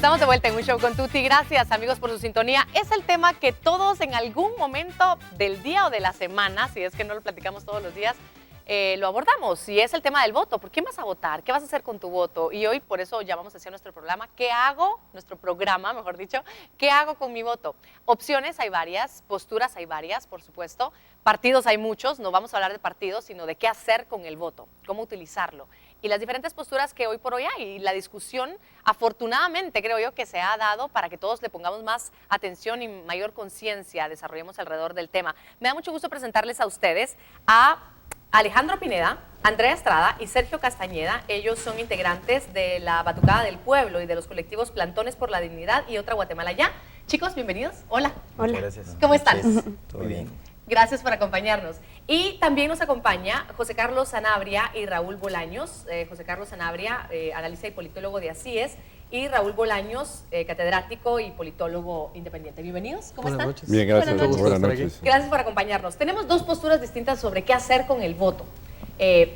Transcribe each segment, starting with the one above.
Estamos de vuelta en Un Show con Tuti. Gracias, amigos, por su sintonía. Es el tema que todos en algún momento del día o de la semana, si es que no lo platicamos todos los días, lo abordamos, y es el tema del voto. ¿Por qué vas a votar? ¿Qué vas a hacer con tu voto? Y hoy por eso llamamos hacia nuestro programa, ¿qué hago? Nuestro programa, mejor dicho, ¿qué hago con mi voto? Opciones hay varias, posturas hay varias, por supuesto, partidos hay muchos, no vamos a hablar de partidos, sino de qué hacer con el voto, cómo utilizarlo. Y las diferentes posturas que hoy por hoy hay, y la discusión, afortunadamente, creo yo, que se ha dado para que todos le pongamos más atención y mayor conciencia, desarrollemos alrededor del tema. Me da mucho gusto presentarles a ustedes a Alejandro Pineda, Andrea Estrada y Sergio Castañeda. Ellos son integrantes de la Batucada del Pueblo y de los colectivos Plantones por la Dignidad y Otra Guatemala Ya. Chicos, bienvenidos. Hola. Hola. Gracias. ¿Cómo están? Muy bien. Gracias por acompañarnos. Y también nos acompaña José Carlos Sanabria y Raúl Bolaños. José Carlos Sanabria, analista y politólogo de ACIES, y Raúl Bolaños, catedrático y politólogo independiente. Bienvenidos, ¿cómo están? Noches. Bien, gracias. Buenas noches. Gracias por acompañarnos. Tenemos dos posturas distintas sobre qué hacer con el voto.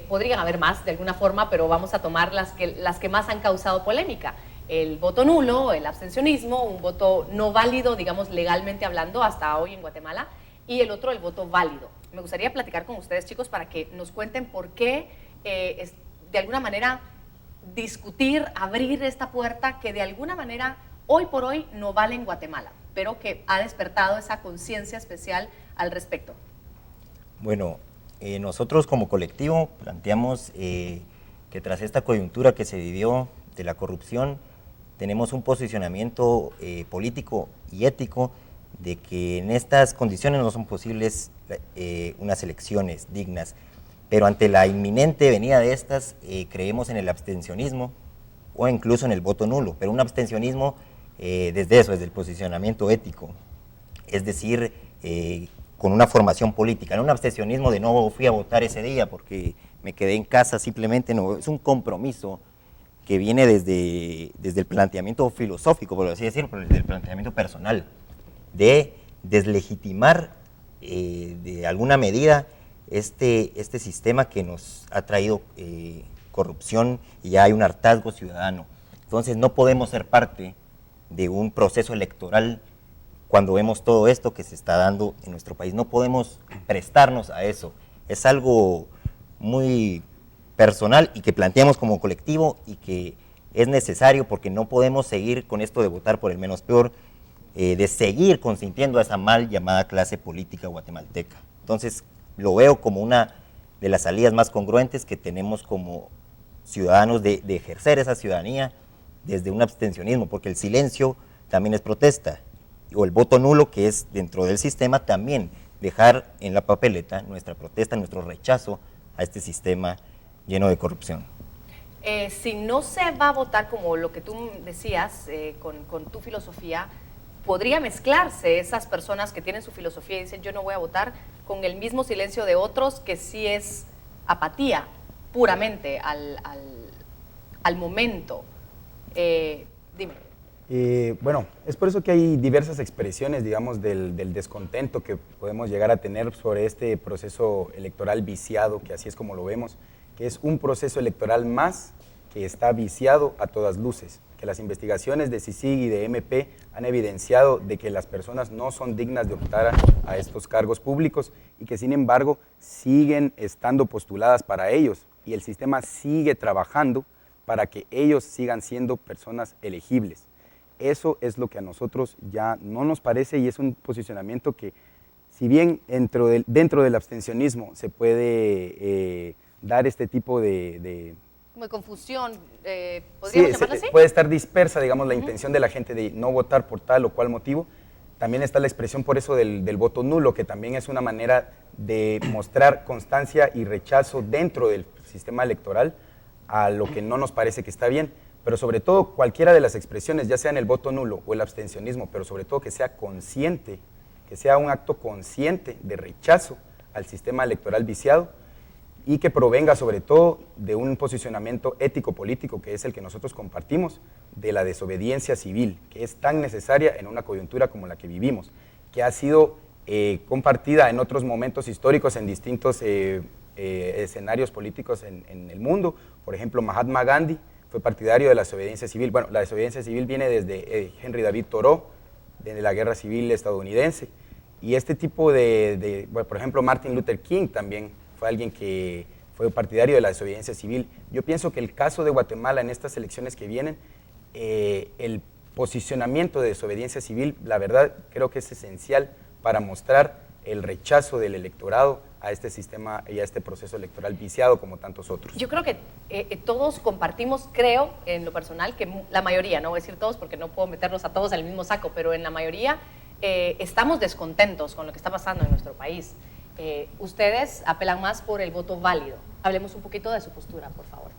Podrían haber más de alguna forma, pero vamos a tomar las que más han causado polémica. El voto nulo, el abstencionismo, un voto no válido, digamos legalmente hablando, hasta hoy en Guatemala, y el otro, el voto válido. Me gustaría platicar con ustedes, chicos, para que nos cuenten por qué, de alguna manera, discutir, abrir esta puerta que de alguna manera hoy por hoy no vale en Guatemala, pero que ha despertado esa conciencia especial al respecto. Bueno, nosotros como colectivo planteamos que tras esta coyuntura que se vivió de la corrupción, tenemos un posicionamiento político y ético de que en estas condiciones no son posibles unas elecciones dignas, pero ante la inminente venida de estas, creemos en el abstencionismo o incluso en el voto nulo, pero un abstencionismo desde el posicionamiento ético, es decir, con una formación política, no un abstencionismo de no fui a votar ese día porque me quedé en casa, simplemente no, es un compromiso que viene desde el planteamiento filosófico, por así decirlo, pero desde el planteamiento personal, de deslegitimar de alguna medida este sistema que nos ha traído corrupción, y ya hay un hartazgo ciudadano. Entonces no podemos ser parte de un proceso electoral cuando vemos todo esto que se está dando en nuestro país. No podemos prestarnos a eso. Es algo muy personal y que planteamos como colectivo y que es necesario, porque no podemos seguir con esto de votar por el menos peor, de seguir consintiendo a esa mal llamada clase política guatemalteca. Entonces lo veo como una de las salidas más congruentes que tenemos como ciudadanos de ejercer esa ciudadanía desde un abstencionismo, porque el silencio también es protesta, o el voto nulo, que es dentro del sistema, también dejar en la papeleta nuestra protesta, nuestro rechazo a este sistema lleno de corrupción. Si no se va a votar como lo que tú decías, con tu filosofía, podría mezclarse esas personas que tienen su filosofía y dicen yo no voy a votar, con el mismo silencio de otros que sí es apatía puramente al momento. Dime. Bueno, es por eso que hay diversas expresiones, digamos, del descontento que podemos llegar a tener sobre este proceso electoral viciado, que así es como lo vemos, que es un proceso electoral más que está viciado a todas luces, que las investigaciones de CICIG y de MP han evidenciado de que las personas no son dignas de optar a estos cargos públicos y que sin embargo siguen estando postuladas para ellos, y el sistema sigue trabajando para que ellos sigan siendo personas elegibles. Eso es lo que a nosotros ya no nos parece, y es un posicionamiento que, si bien dentro del abstencionismo se puede dar este tipo de como de confusión, ¿podríamos llamarlo así? Puede estar dispersa, digamos, la intención de la gente de no votar por tal o cual motivo. También está la expresión por eso del voto nulo, que también es una manera de mostrar constancia y rechazo dentro del sistema electoral a lo que no nos parece que está bien. Pero sobre todo, cualquiera de las expresiones, ya sea en el voto nulo o el abstencionismo, pero sobre todo que sea consciente, que sea un acto consciente de rechazo al sistema electoral viciado, y que provenga sobre todo de un posicionamiento ético-político, que es el que nosotros compartimos, de la desobediencia civil, que es tan necesaria en una coyuntura como la que vivimos, que ha sido compartida en otros momentos históricos en distintos escenarios políticos en el mundo. Por ejemplo, Mahatma Gandhi fue partidario de la desobediencia civil. Bueno, la desobediencia civil viene desde Henry David Thoreau, desde la Guerra Civil estadounidense. Y este tipo bueno, por ejemplo, Martin Luther King también fue alguien que fue partidario de la desobediencia civil. Yo pienso que el caso de Guatemala en estas elecciones que vienen, el posicionamiento de desobediencia civil, la verdad, creo que es esencial para mostrar el rechazo del electorado a este sistema y a este proceso electoral viciado como tantos otros. Yo creo que todos compartimos, creo, en lo personal, que la mayoría, no voy a decir todos porque no puedo meterlos a todos en el mismo saco, pero en la mayoría estamos descontentos con lo que está pasando en nuestro país. Ustedes apelan más por el voto válido. Hablemos un poquito de su postura, por favor.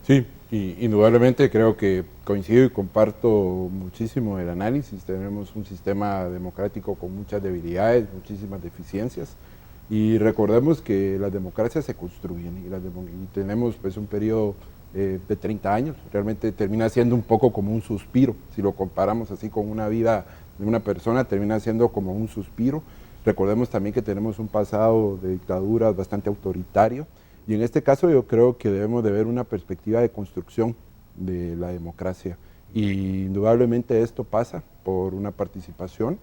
Sí, indudablemente creo que coincido y comparto muchísimo el análisis. Tenemos un sistema democrático con muchas debilidades, muchísimas deficiencias, y recordemos que las democracias se construyen y tenemos pues un periodo de 30 años. Realmente termina siendo un poco como un suspiro, si lo comparamos así con una vida de una persona, termina siendo como un suspiro. Recordemos también que tenemos un pasado de dictaduras bastante autoritario, y en este caso yo creo que debemos de ver una perspectiva de construcción de la democracia, y indudablemente esto pasa por una participación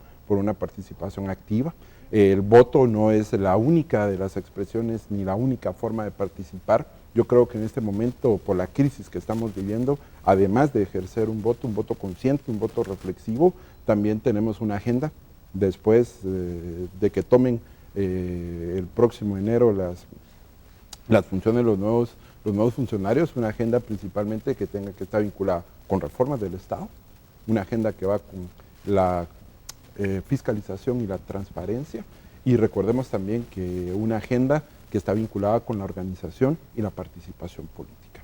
activa. El voto no es la única de las expresiones ni la única forma de participar. Yo creo que en este momento, por la crisis que estamos viviendo, además de ejercer un voto consciente, un voto reflexivo, también tenemos una agenda después de que tomen el próximo enero las funciones de los nuevos funcionarios, una agenda principalmente que estar vinculada con reformas del Estado, una agenda que va con la fiscalización y la transparencia, y recordemos también que una agenda que está vinculada con la organización y la participación política.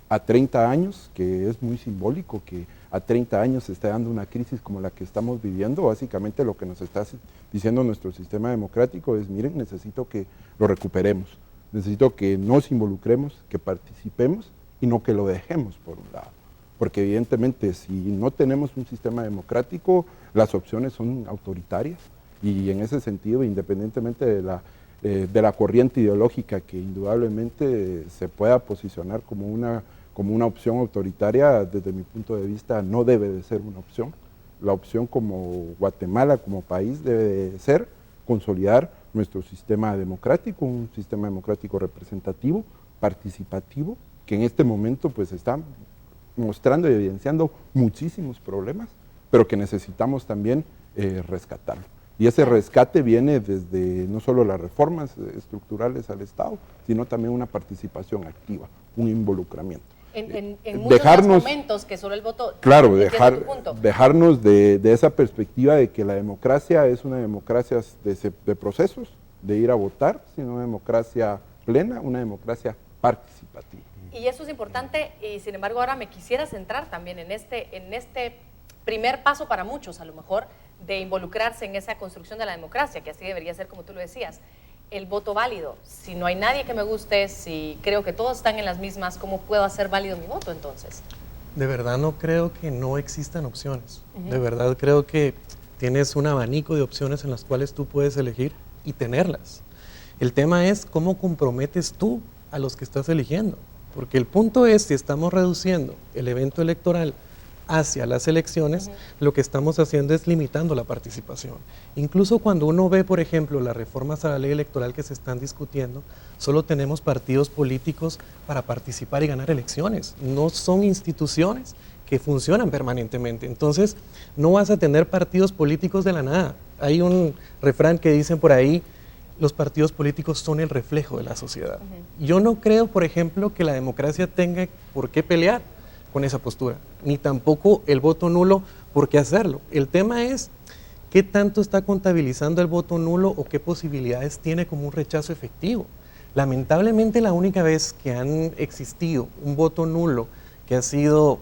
A 30 años, que es muy simbólico que a 30 años se esté dando una crisis como la que estamos viviendo, básicamente lo que nos está diciendo nuestro sistema democrático es: miren, necesito que lo recuperemos, necesito que nos involucremos, que participemos y no que lo dejemos por un lado. Porque evidentemente si no tenemos un sistema democrático, las opciones son autoritarias, y en ese sentido, independientemente de la corriente ideológica que indudablemente se pueda posicionar como una opción autoritaria, desde mi punto de vista no debe de ser una opción. La opción como Guatemala, como país, debe de ser consolidar nuestro sistema democrático, un sistema democrático representativo, participativo, que en este momento pues está mostrando y evidenciando muchísimos problemas, pero que necesitamos también rescatarlo. Y ese rescate viene desde no solo las reformas estructurales al Estado, sino también una participación activa, un involucramiento. En muchos más momentos que solo el voto. Claro, dejarnos de esa perspectiva de que la democracia es una democracia de procesos, de ir a votar, sino una democracia plena, una democracia participativa. Y eso es importante, y sin embargo ahora me quisiera centrar también en este primer paso para muchos, a lo mejor, de involucrarse en esa construcción de la democracia, que así debería ser, como tú lo decías. El voto válido. Si no hay nadie que me guste, si creo que todos están en las mismas, ¿cómo puedo hacer válido mi voto entonces? De verdad no creo que no existan opciones. De verdad creo que tienes un abanico de opciones en las cuales tú puedes elegir y tenerlas. El tema es cómo comprometes tú a los que estás eligiendo. Porque el punto es, si estamos reduciendo el evento electoral hacia las elecciones, lo que estamos haciendo es limitando la participación. Incluso cuando uno ve, por ejemplo, las reformas a la ley electoral que se están discutiendo, solo tenemos partidos políticos para participar y ganar elecciones. No son instituciones que funcionan permanentemente. Entonces, no vas a tener partidos políticos de la nada. Hay un refrán que dicen por ahí: los partidos políticos son el reflejo de la sociedad. Yo no creo, por ejemplo, que la democracia tenga por qué pelear con esa postura, ni tampoco el voto nulo por qué hacerlo. El tema es qué tanto está contabilizando el voto nulo o qué posibilidades tiene como un rechazo efectivo. Lamentablemente la única vez que han existido un voto nulo que ha sido